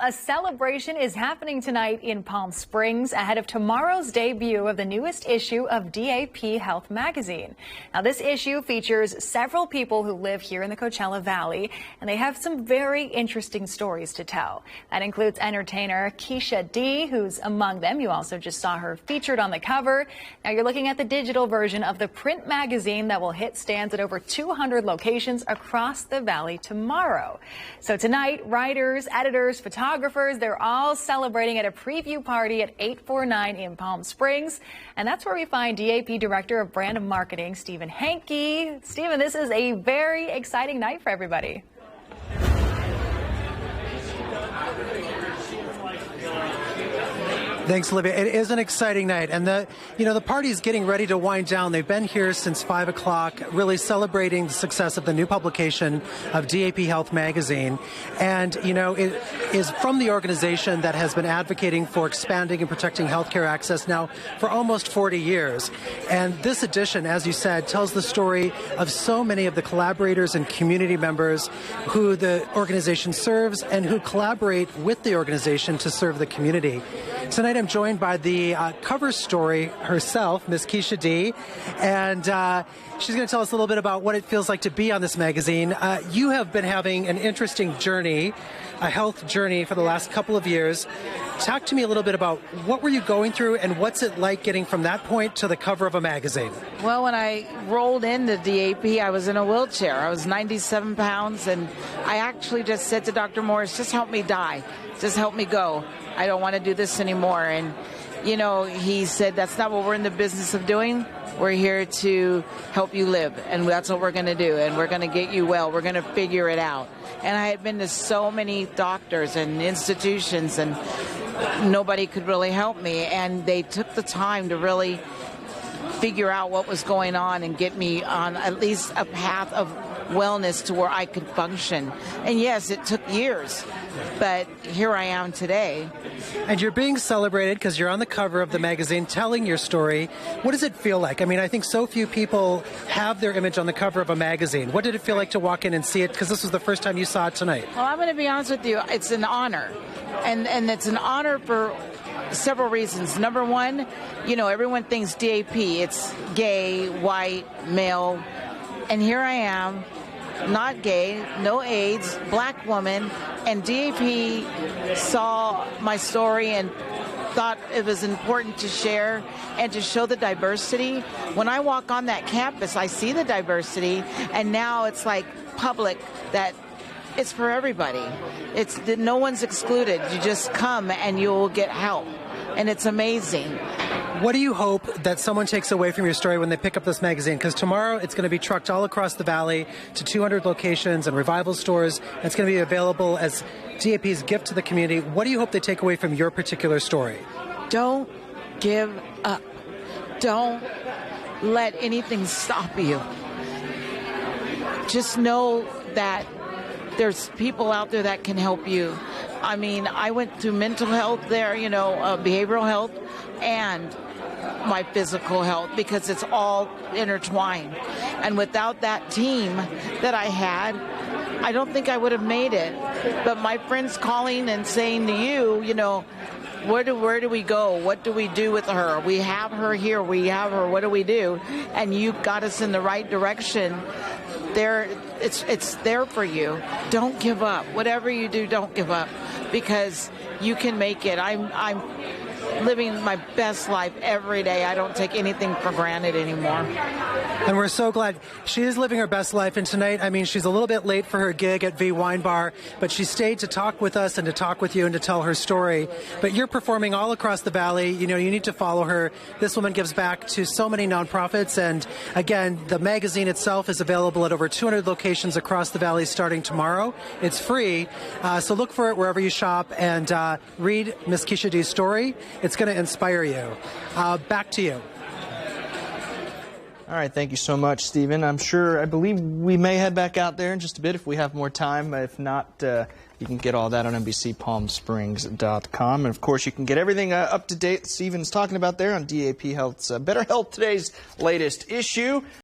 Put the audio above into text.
A celebration is happening tonight in Palm Springs ahead of tomorrow's debut of the newest issue of DAP Health magazine. Now, this issue features several people who live here in the Coachella Valley, and they have some very interesting stories to tell. That includes entertainer Keisha D, who's among them. You also just saw her featured on the cover. Now, you're looking at the digital version of the print magazine that will hit stands at over 200 locations across the valley tomorrow. So tonight, writers, editors, photographers, they're all celebrating at a preview party at 849 in Palm Springs. And that's where we find DAP Director of Brand Marketing, Stephen Hankey. Stephen, this is a very exciting night for everybody. Thanks, Olivia. It is an exciting night, and the party's getting ready to wind down. They've been here since 5 o'clock, really celebrating the success of the new publication of DAP Health magazine. And, it is from the organization that has been advocating for expanding and protecting healthcare access now for almost 40 years. And this edition, as you said, tells the story of so many of the collaborators and community members who the organization serves and who collaborate with the organization to serve the community. Tonight I'm joined by the cover story herself, Miss Keisha D, and she's going to tell us a little bit about what it feels like to be on this magazine. You have been having an interesting journey, a health journey for the last couple of years. Talk to me a little bit about what were you going through and what's it like getting from that point to the cover of a magazine? Well, when I rolled into DAP, I was in a wheelchair. I was 97 pounds, and I actually just said to Dr. Morris, just help me die. Just help me go. I don't want to do this anymore. And, he said, that's not what we're in the business of doing. We're here to help you live, and that's what we're going to do. And we're going to get you well. We're going to figure it out. And I had been to so many doctors and institutions, and nobody could really help me. And they took the time to really figure out what was going on and get me on at least a path of wellness to where I could function. And yes, it took years, but here I am today. And you're being celebrated because you're on the cover of the magazine telling your story. What does it feel like? I mean, I think so few people have their image on the cover of a magazine. What did it feel like to walk in and see it? Because this was the first time you saw it tonight. Well, I'm going to be honest with you. It's an honor. And it's an honor for several reasons. Number one, everyone thinks DAP, it's gay, white, male. And here I am, not gay, no AIDS, black woman, and DAP saw my story and thought it was important to share and to show the diversity. When I walk on that campus, I see the diversity, and now it's like public that it's for everybody. It's that no one's excluded. You just come and you'll get help, and it's amazing. What do you hope that someone takes away from your story when they pick up this magazine? Because tomorrow it's going to be trucked all across the valley to 200 locations and revival stores. It's going to be available as DAP's gift to the community. What do you hope they take away from your particular story? Don't give up. Don't let anything stop you. Just know that there's people out there that can help you. I mean, I went through mental health there, behavioral health, and my physical health, because it's all intertwined. And without that team that I had, I don't think I would have made it. But my friends calling and saying to you, where do we go? What do we do with her? We have her here. We have her. What do we do? And you got us in the right direction. It's there for you. Don't give up. Whatever you do, don't give up, because you can make it. I'm living my best life every day. I don't take anything for granted anymore. And we're so glad she is living her best life. And tonight, she's a little bit late for her gig at V Wine Bar, but she stayed to talk with us and to talk with you and to tell her story. But you're performing all across the valley. You need to follow her. This woman gives back to so many nonprofits. And again, the magazine itself is available at over 200 locations across the valley starting tomorrow. It's free. So look for it wherever you shop and read Miss Keisha D's story. It's going to inspire you. Back to you. All right, thank you so much, Stephen. I believe we may head back out there in just a bit if we have more time. If not, you can get all that on NBCPalmSprings.com. And, of course, you can get everything up to date Stephen's talking about there on DAP Health's Better Health Today's latest issue.